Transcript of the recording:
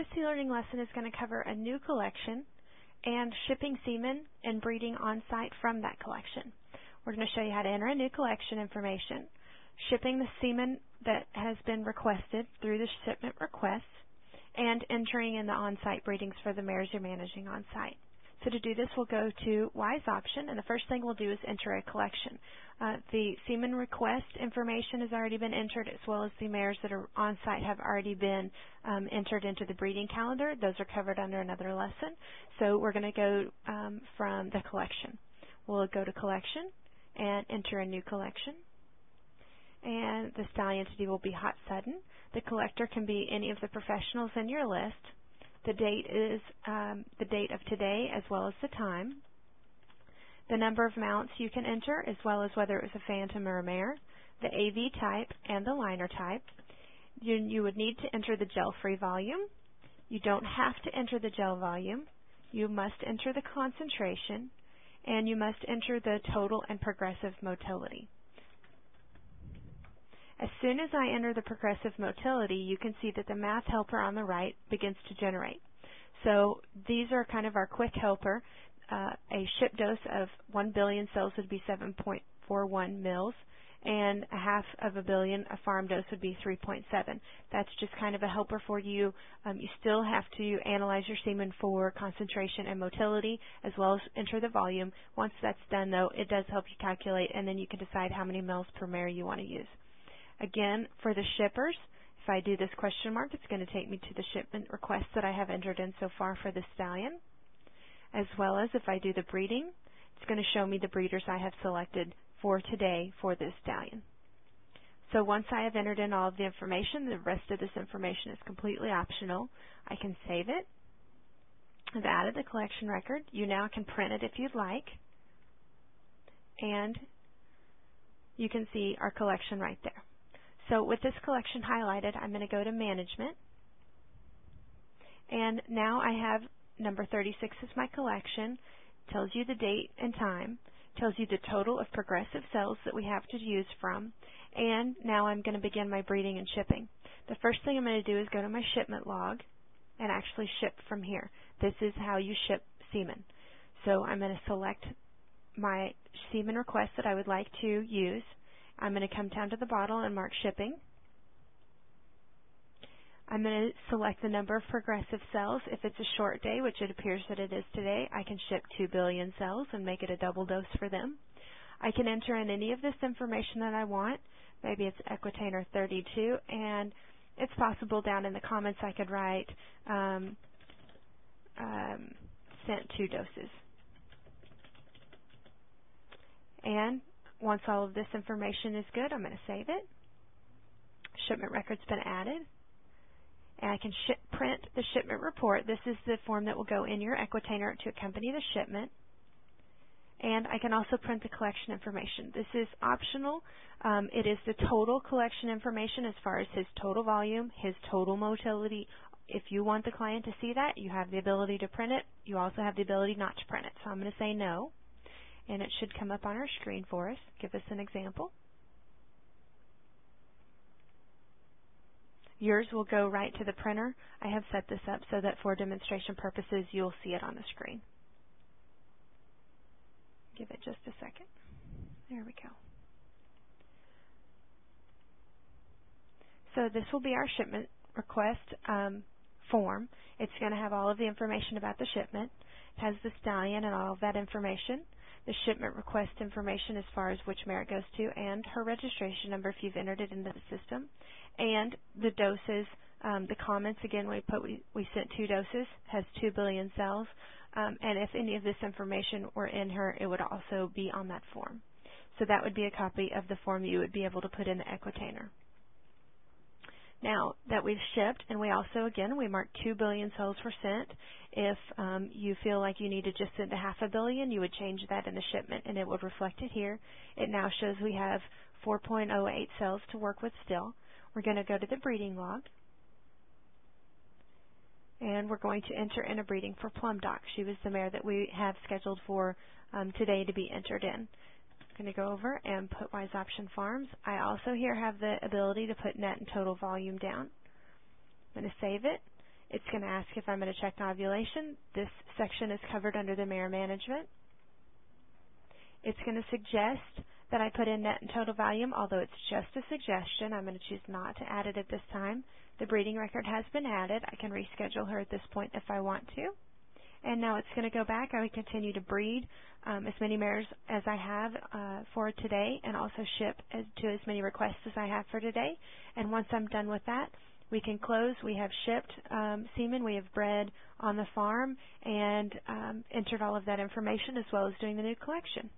This e-learning lesson is going to cover a new collection and shipping semen and breeding on-site from that collection. We're going to show you how to enter a new collection information, shipping the semen that has been requested through the shipment request, and entering in the on-site breedings for the mares you're managing on-site. So to do this, we'll go to WISE option, and the first thing we'll do is enter a collection. The semen request information has already been entered, as well as the mares that are on-site have already been entered into the breeding calendar. Those are covered under another lesson. So we're going to go from the collection. We'll go to collection and enter a new collection. And the stallion entity will be Hot Sudden. The collector can be any of the professionals in your list. The date is the date of today as well as the time. The number of mounts you can enter as well as whether it was a phantom or a mare. The AV type and the liner type. You would need to enter the gel-free volume. You don't have to enter the gel volume. You must enter the concentration. And you must enter the total and progressive motility. As soon as I enter the progressive motility, you can see that the math helper on the right begins to generate. So these are kind of our quick helper. A ship dose of 1 billion cells would be 7.41 mils, and a half of a billion, a farm dose, would be 3.7. That's just kind of a helper for you. You still have to analyze your semen for concentration and motility, as well as enter the volume. Once that's done, though, it does help you calculate, and then you can decide how many mils per mare you want to use. Again, for the shippers, if I do this question mark, it's going to take me to the shipment requests that I have entered in so far for the stallion. As well as if I do the breeding, it's going to show me the breeders I have selected for today for this stallion. So once I have entered in all of the information, the rest of this information is completely optional. I can save it. I've added the collection record. You now can print it if you'd like. And you can see our collection right there. So with this collection highlighted, I'm going to go to Management. And now I have number 36 as my collection. Tells you the date and time. Tells you the total of progressive cells that we have to use from. And now I'm going to begin my breeding and shipping. The first thing I'm going to do is go to my shipment log and actually ship from here. This is how you ship semen. So I'm going to select my semen request that I would like to use. I'm going to come down to the bottle and mark shipping. I'm going to select the number of progressive cells. If it's a short day, which it appears that it is today, I can ship 2 billion cells and make it a double dose for them. I can enter in any of this information that I want. Maybe it's Equine or 32, and it's possible down in the comments I could write sent 2 doses. And once all of this information is good, I'm going to save it. Shipment record's been added. And I can print the shipment report. This is the form that will go in your Equitainer to accompany the shipment. And I can also print the collection information. This is optional. It is the total collection information as far as his total volume, his total motility. If you want the client to see that, you have the ability to print it. You also have the ability not to print it. So I'm going to say no. And it should come up on our screen for us. Give us an example. Yours will go right to the printer. I have set this up so that for demonstration purposes, you'll see it on the screen. Give it just a second. There we go. So this will be our shipment request form. It's going to have all of the information about the shipment. It has the stallion and all of that information. The shipment request information as far as which mare it goes to, and her registration number if you've entered it into the system. And the doses, the comments, again, we sent 2 doses, has 2 billion cells. And if any of this information were in her, it would also be on that form. So that would be a copy of the form you would be able to put in the Equitainer. Now that we've shipped, and we also, again, we marked 2 billion cells were sent. If you feel like you need to just send a half a billion, you would change that in the shipment, and it would reflect it here. It now shows we have 4.08 cells to work with still. We're going to go to the breeding log, and we're going to enter in a breeding for Plum Dock. She was the mare that we have scheduled for today to be entered in. I'm going to go over and put WISE Option Farms. I also here have the ability to put net and total volume down. I'm going to save it, It's going to ask if I'm going to check ovulation. This section is covered under the mare management. It's going to suggest that I put in net and total volume, although it's just a suggestion. I'm going to choose not to add it at this time. The breeding record has been added. I can reschedule her at this point if I want to. And now it's going to go back. I would continue to breed as many mares as I have for today, and also ship to as many requests as I have for today. And once I'm done with that, we can close. We have shipped semen. We have bred on the farm and entered all of that information, as well as doing the new collection.